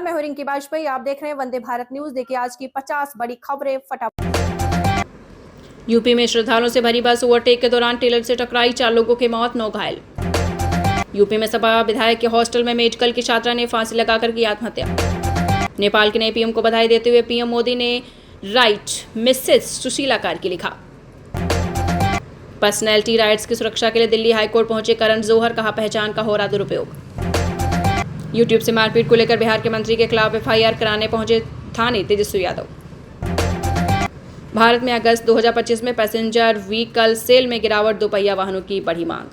मैं हूं रिंकी बाजपेयी। आप देख रहे हैं वंदे भारत न्यूज। देखिए आज की 50 बड़ी खबरें फटाफट। यूपी में श्रद्धालुओं से भरी बस ओवरटेक के दौरान टेलर से टकराई, 4 लोगों की मौत, 9 घायल। यूपी में सपा विधायक के हॉस्टल में मेडिकल की छात्रा ने फांसी लगाकर की आत्महत्या। नेपाल के नए पीएम को बधाई देते हुए पीएम मोदी ने राइट मिसेस सुशीला कार्की लिखा। पर्सनैलिटी राइट्स की सुरक्षा के लिए दिल्ली हाईकोर्ट पहुंचे करण जौहर, कहा पहचान का हो रहा दुरुपयोग। यूट्यूब से मारपीट को लेकर बिहार के मंत्री के खिलाफ एफआईआर कराने पहुंचे थाने तेजस्वी यादव। भारत में अगस्त 2025 में पैसेंजर व्हीकल सेल में गिरावट, दोपहिया वाहनों की बढ़ी मांग।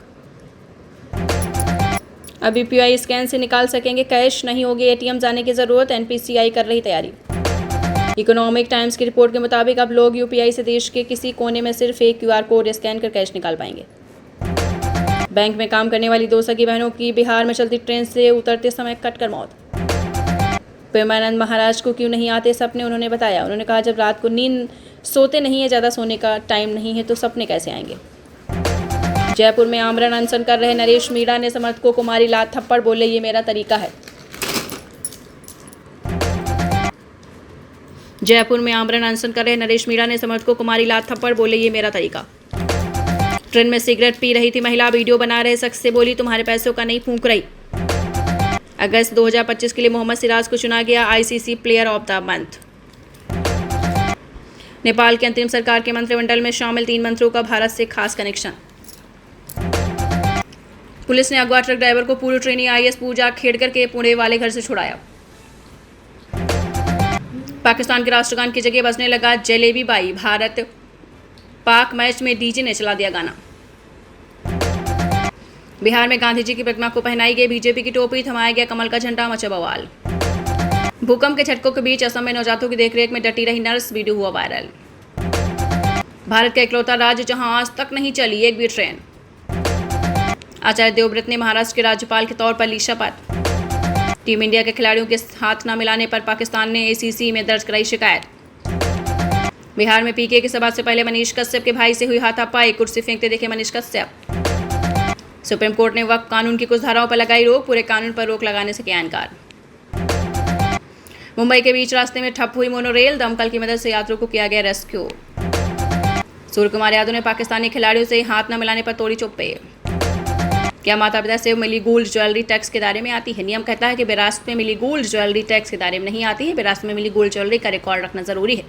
अब यूपीआई स्कैन से निकाल सकेंगे कैश, नहीं होगी एटीएम जाने की जरूरत, एनपीसीआई कर रही तैयारी। इकोनॉमिक टाइम्स की रिपोर्ट के मुताबिक अब लोग यूपीआई से देश के किसी कोने में सिर्फ एक क्यूआर कोड स्कैन कर कैश निकाल पाएंगे। बैंक में काम करने वाली 2 सगी बहनों की बिहार में चलती ट्रेन से उतरते समय कटकर मौत। प्रेमानंद महाराज को क्यों नहीं आते सपने, उन्होंने बताया। उन्होंने कहा जब रात को नींद सोते नहीं है, ज़्यादा सोने का टाइम नहीं है तो सपने कैसे आएंगे। जयपुर में आमरण अनशन कर रहे नरेश मीणा ने समर्थकों को मारी लात थप्पड़, बोले ये मेरा तरीका है। जयपुर में आमरण अनशन कर रहे नरेश मीणा ने समर्थकों को मारी लात थप्पड़, बोले ये मेरा तरीका। ट्रेन में सिगरेट पी रही थी महिला, वीडियो बना रहे शख्स से बोली तुम्हारे पैसों का नहीं फूंक रही। अगस्त 2025 के लिए मोहम्मद सिराज को चुना गया ICC player of the month. Nepal के अंतरिम सरकार के मंत्रिमंडल में शामिल 3 मंत्रियों का भारत से खास कनेक्शन। पुलिस ने अगवा ट्रक ड्राइवर को पूर्व ट्रेनी आईएएस पूजा खेड़कर के पुणे वाले घर से छुड़ाया। पाकिस्तान के राष्ट्रगान की जगह बजने लगा जलेबी बाई, भारत पाक मैच में डीजे ने चला दिया गाना। बिहार में गांधी जी की प्रतिमा को पहनाई गई बीजेपी की टोपी, थमाया गया कमल का झंडा, मचा बवाल। भूकंप के झटकों के बीच असम में नवजातों की देखरेख में डटी रही नर्स, वीडियो हुआ वायरल। भारत का इकलौता राज्य जहां आज तक नहीं चली एक भी ट्रेन। आचार्य देवव्रत ने महाराष्ट्र के राज्यपाल के तौर पर ली शपथ। टीम इंडिया के खिलाड़ियों के हाथ न मिलाने पर पाकिस्तान ने एसीसी में दर्ज कराई शिकायत। बिहार में पीके की सभा से पहले मनीष कश्यप के भाई से हुई हाथापाई, कुर्सी फेंकते देखे मनीष कश्यप। सुप्रीम कोर्ट ने वक्फ कानून की कुछ धाराओं पर लगाई रोक, पूरे कानून पर रोक लगाने से किया इनकार। मुंबई के बीच रास्ते में ठप हुई मोनोरेल, दमकल की मदद से यात्रियों को किया गया रेस्क्यू। सूर्य कुमार यादव ने पाकिस्तानी खिलाड़ियों से हाथ न मिलाने पर तोड़ी चुप्पी। क्या माता पिता से मिली गोल्ड ज्वेलरी टैक्स के दायरे में आती है? नियम कहता है कि विरासत में मिली गोल्ड ज्वेलरी टैक्स के दायरे में नहीं आती है। विरासत में मिली गोल्ड ज्वेलरी का रिकॉर्ड रखना जरूरी है।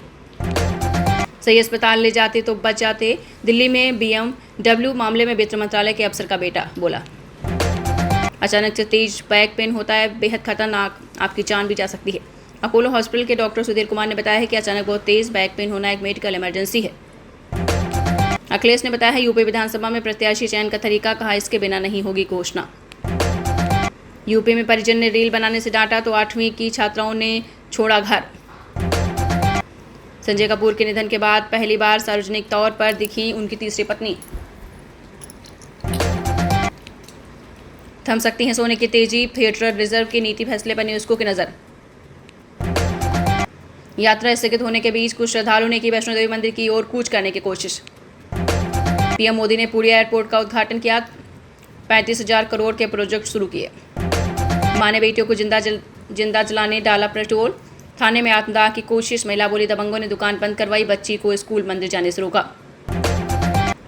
सही अस्पताल ले जाते तो बच जाते। दिल्ली में BMW मामले में वित्त मंत्रालय के अफसर का बेटा बोला। अचानक से तेज बैक पेन होता है बेहद खतरनाक, आपकी जान भी जा सकती है। अपोलो हॉस्पिटल के डॉक्टर सुधीर कुमार ने बताया है कि अचानक बहुत तेज बैक पेन होना एक मेडिकल इमरजेंसी है। अखिलेश ने बताया है यूपी विधानसभा में प्रत्याशी चयन का तरीका, कहा इसके बिना नहीं होगी घोषणा। यूपी में परिजन ने रील बनाने से डांटा तो 8वीं की छात्राओं ने छोड़ा घर। संजय कपूर के निधन के बाद पहली बार सार्वजनिक तौर पर दिखी उनकी तीसरी पत्नी। थम सकती हैं सोने की तेजी, थिएटर रिजर्व की नीति फैसले पर न्यूज़को की नजर। यात्रा स्थगित होने के बीच कुछ श्रद्धालुओं ने की वैष्णो देवी मंदिर की ओर कूच करने की कोशिश। पीएम मोदी ने पुरी एयरपोर्ट का उद्घाटन किया, 35,000 करोड़ के प्रोजेक्ट शुरू किए। मां ने बेटियों को जिंदा जलाने डाला पेट्रोल, थाने में आत्मदाह की कोशिश, महिला बोली दबंगों ने दुकान बंद करवाई, बच्ची को स्कूल मंदिर जाने से रोका।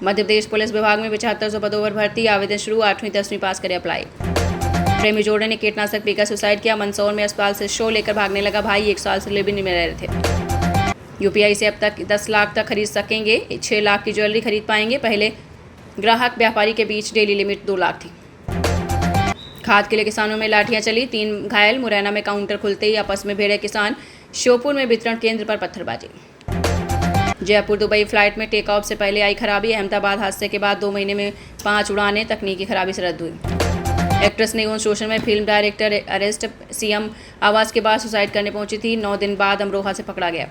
मध्य प्रदेश पुलिस विभाग में 7500 पदों पर भर्ती, आवेदन शुरू, 8वीं 10वीं पास करे अप्लाई। प्रेमी जोड़े ने कीटनाशक पीकर सुसाइड किया, मंदसौर में अस्पताल से शो लेकर भागने लगा भाई, 1 साल से लिव-इन में रह रहे थे। यूपीआई से अब तक 10 लाख तक खरीद सकेंगे, 6 लाख की ज्वेलरी खरीद पाएंगे। पहले ग्राहक व्यापारी के बीच डेली लिमिट 2 लाख थी। खाद के लिए किसानों में लाठियां चली, 3 घायल। मुरैना में काउंटर खुलते ही आपस में भिड़े किसान, श्योपुर में वितरण केंद्र पर पत्थरबाजी। जयपुर दुबई फ्लाइट में टेक ऑफ से पहले आई खराबी, अहमदाबाद हादसे के बाद 2 महीने में 5 उड़ानें तकनीकी खराबी से रद्द हुई। एक्ट्रेस ने यौन शोषण में फिल्म डायरेक्टर अरेस्ट, सीएम आवास के बाद सुसाइड करने पहुंची थी, 9 दिन बाद अमरोहा से पकड़ा गया।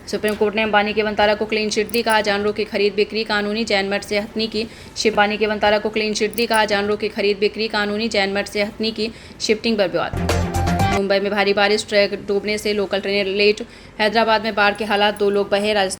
सुप्रीम कोर्ट ने अंबानी के वंतारा को क्लीन चिट दी, कहा जानवरों की खरीद बिक्री कानूनी, जैनमठ से हथनी की। अंबानी के वंतारा को क्लीन चिट दी, कहा जानवरों की खरीद बिक्री कानूनी, जैनमठ से हथनी की शिफ्टिंग पर विवाद। मुंबई में भारी बारिश, ट्रक डूबने से लोकल ट्रेनें लेट। हैदराबाद में बाढ़ के हालात, 2 लोग बहे।